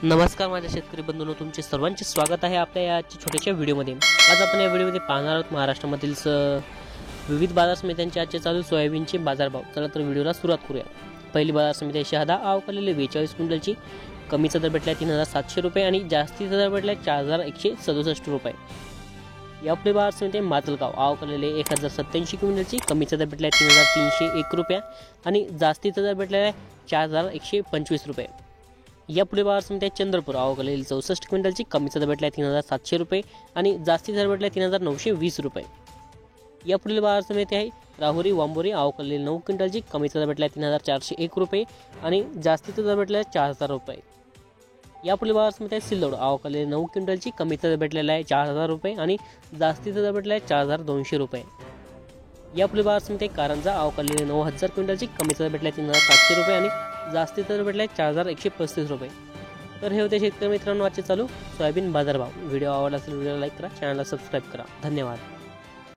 नमस्कार माझ्या शेतकरी बंधूंनो, तुमचे सर्वांचे स्वागत आहे आपल्या या छोट्याशा व्हिडिओमध्ये। आज आपण या व्हिडिओमध्ये पाहणार आहोत महाराष्ट्रामधील विविध बाजार समित्यांचे आजचे चालू सोयाबीनचे बाजारभाव। चला तर व्हिडिओला सुरुवात करूया। पहिली बाजार समिती आहे शहादा, अवकालेले 42 क्विंटलची, कमीचा दर भेटला 3700 रुपये आणि जास्तीचा दर भेटला 4167 रुपये। या आपली बाजार समिती आहे माजलगाव, अवकालेले 1087 क्विंटलची, कमीचा दर भेटला 3301 रुपये आणि जास्तीचा दर भेटला आहे 4125 रुपये। या पुढे बाजार समिती आहे चंद्रपूर, अवकालेले 64 क्विंटलची, कमीचा दर भेटला 3700 रुपये आणि जास्तीचा दर भेटला 3920 रुपये। या पुढील बाजार समिती आहे राहुरी वांबोरी, अवकालेले 9 क्विंटलची, कमीचा दर भेटला 3401 रुपये आणि जास्तीचा दर भेटला 4000 रुपये। या पुढील बाजार समिती आहे सिल्लोड, अवकालेले 9 क्विंटलची, कमीचा दर भेटलेला आहे 4000 रुपये आणि जास्तीचा दर भेटला आहे 4200 रुपये। या पुढील बाजार समिती आहे कारंजा, अवकालेले 9000 क्विंटलची, कमीचा दर भेटला 3700 रुपये आणि जास्तीचा दर भेटला 4135 रुपये। तर हे होते शेतकरी मित्रांनो आजचे चालू सोयाबीन बाजारभाव। व्हिडिओ आवडला असेल व्हिडिओला लाईक करा, चॅनलला सबस्क्राईब करा। धन्यवाद।